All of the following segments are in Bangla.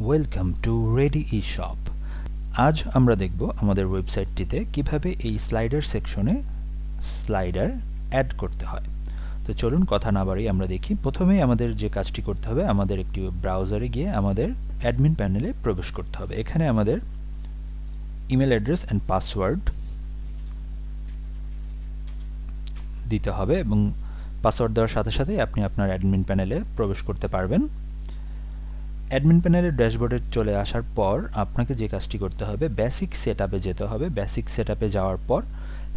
Welcome to ready eShop। আজ আমরা দেখব আমাদের ওয়েবসাইটটিতে কিভাবে এই স্লাইডার সেকশনে স্লাইডার অ্যাড করতে হয়। তো চলুন কথা না বাড়িয়ে আমরা দেখি। প্রথমেই আমাদের যে কাজটি করতে হবে, আমাদের একটি ব্রাউজারে গিয়ে আমাদের অ্যাডমিন প্যানেলে প্রবেশ করতে হবে। এখানে আমাদের ইমেল অ্যাড্রেস অ্যান্ড পাসওয়ার্ড দিতে হবে এবং পাসওয়ার্ড দেওয়ার সাথে সাথেই আপনি আপনার অ্যাডমিন প্যানেলে প্রবেশ করতে পারবেন। অ্যাডমিন প্যানেলের ড্যাশবোর্ডে চলে আসার পর আপনাকে যে কাজটি করতে হবে, বেসিক সেটআপে যেতে হবে। বেসিক সেটআপে যাওয়ার পর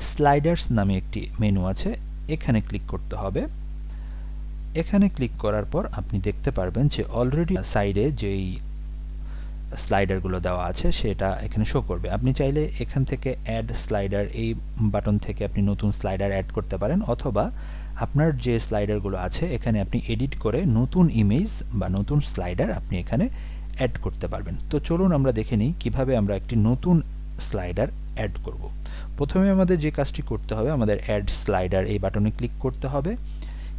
স্লাইডার্স নামে একটি মেনু আছে, এখানে ক্লিক করতে হবে। এখানে ক্লিক করার পর আপনি দেখতে পারবেন যে অলরেডি সাইডে যেই স্লাইডারগুলো দেওয়া আছে সেটা এখানে শো করবে। আপনি চাইলে এখান থেকে অ্যাড স্লাইডার এই বাটন থেকে আপনি নতুন স্লাইডার অ্যাড করতে পারেন, অথবা আপনার যে স্লাইডারগুলো আছে এখানে আপনি এডিট করে নতুন ইমেজ বা নতুন স্লাইডার আপনি এখানে অ্যাড করতে পারবেন। তো চলুন আমরা দেখে নিই কিভাবে আমরা একটি নতুন স্লাইডার অ্যাড করব। প্রথমে আমাদের যে কাজটি করতে হবে, আমাদের অ্যাড স্লাইডার এই বাটনে ক্লিক করতে হবে।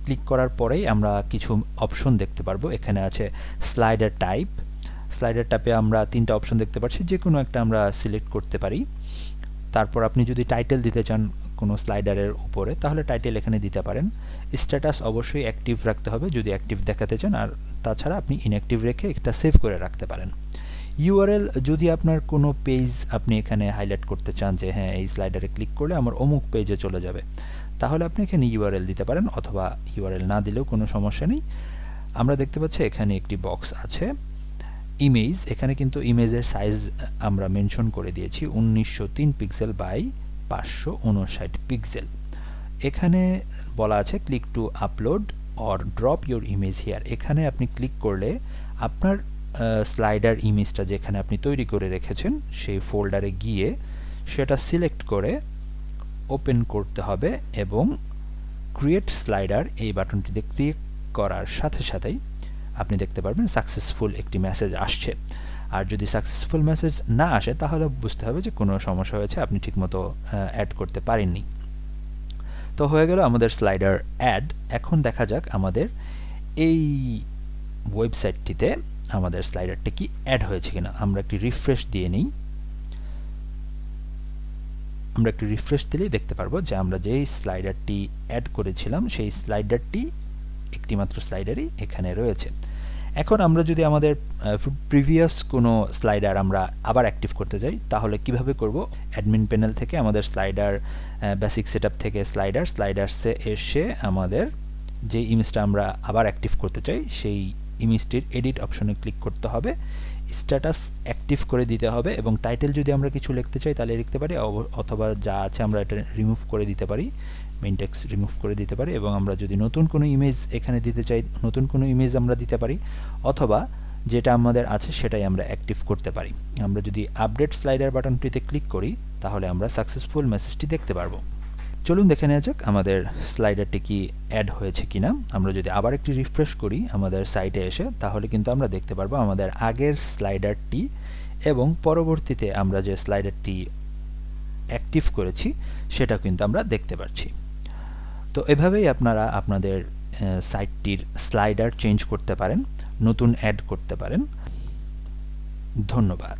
ক্লিক করার পরেই আমরা কিছু অপশন দেখতে পারবো। এখানে আছে স্লাইডার টাইপ। স্লাইডার ট্যাপে আমরা তিনটা অপশন দেখতে পাচ্ছি, যে কোনো একটা আমরা সিলেক্ট করতে পারি। তারপর আপনি যদি টাইটেল দিতে চান কোনো স্লাইডারের উপরে, তাহলে টাইটেল এখানে দিতে পারেন। স্ট্যাটাস অবশ্যই অ্যাক্টিভ রাখতে হবে যদি অ্যাক্টিভ দেখাতে চান, আর তাছাড়া আপনি ইনঅ্যাক্টিভ রেখে এটা সেভ করে রাখতে পারেন। ইউআরএল, যদি আপনার কোনো পেজ আপনি এখানে হাইলাইট করতে চান যে হ্যাঁ এই স্লাইডারে ক্লিক করলে আমার অমুক পেজে চলে যাবে, তাহলে আপনি এখানে ইউআরএল দিতে পারেন, অথবা ইউআরএল না দিলেও কোনো সমস্যা নেই। আমরা দেখতে পাচ্ছি এখানে একটি বক্স আছে ইমেজ। এখানে কিন্তু ইমেজের সাইজ আমরা মেনশন করে দিয়েছি 1903 পিক্সেল বাই 559 পিক্সেল। এখানে বলা আছে click to upload or drop your image here. এখানে আপনি ক্লিক করলে আপনার স্লাইডার ইমেজটা যেখানে আপনি তৈরি করে রেখেছেন সেই ফোল্ডারে গিয়ে সেটা সিলেক্ট করে ওপেন করতে হবে এবং ক্রিয়েট স্লাইডার এই বাটনটিতে ক্লিক করার সাথে সাথেই আপনি দেখতে পারবেন সাকসেসফুল একটি মেসেজ আসছে। আর যদি সাকসেসফুল মেসেজ না আসে তাহলে বুঝতে হবে যে কোনো সমস্যা হয়েছে, আপনি ঠিকমতো অ্যাড করতে পারেননি। তো হয়ে গেল আমাদের স্লাইডার অ্যাড। এখন দেখা যাক আমাদের এই ওয়েবসাইটটিতে আমাদের স্লাইডারটি কি অ্যাড হয়েছে কিনা। আমরা একটি রিফ্রেশ দিয়ে নিই। আমরা একটি রিফ্রেশ দিলেই দেখতে পারবো যে আমরা যেই স্লাইডারটি অ্যাড করেছিলাম সেই স্লাইডারটি একটিমাত্র স্লাইডারই এখানে রয়েছে। এখন আমরা যদি আমাদের প্রিভিয়াস কোনো স্লাইডার আমরা আবার অ্যাক্টিভ করতে চাই তাহলে কিভাবে করব? অ্যাডমিন প্যানেল থেকে আমাদের স্লাইডার বেসিক সেটআপ থেকে স্লাইডার্সে এসে আমাদের যে ইমেজটা আমরা আবার অ্যাক্টিভ করতে চাই সেই ইমেজটির এডিট অপশনে ক্লিক করতে হবে। স্ট্যাটাস অ্যাক্টিভ করে দিতে হবে এবং টাইটেল যদি আমরা কিছু লিখতে চাই তাহলে লিখতে পারি, অথবা যা আছে আমরা এটা রিমুভ করে দিতে পারি, মেইন টেক্সট রিমুভ করে দিতে পারি। এবং আমরা যদি নতুন কোনো ইমেজ এখানে দিতে চাই নতুন কোনো ইমেজ আমরা দিতে পারি, অথবা যেটা আমাদের আছে সেটাই আমরা অ্যাক্টিভ করতে পারি। আমরা যদি আপডেট স্লাইডার বাটনটিতে ক্লিক করি তাহলে আমরা সাকসেসফুল মেসেজটি দেখতে পারবো। চলুন দেখে নেওয়া যাক আমাদের স্লাইডারটি কি অ্যাড হয়েছে কিনা। আমরা যদি আবার একটি রিফ্রেশ করি আমাদের সাইটে এসে, তাহলে কিন্তু আমরা দেখতে পারবো আমাদের আগের স্লাইডারটি এবং পরবর্তীতে আমরা যে স্লাইডারটি অ্যাক্টিভ করেছি সেটা কিন্তু আমরা দেখতে পাচ্ছি। তো এভাবেই আপনারা আপনাদের সাইটটির স্লাইডার চেঞ্জ করতে পারেন, নতুন অ্যাড করতে পারেন। ধন্যবাদ।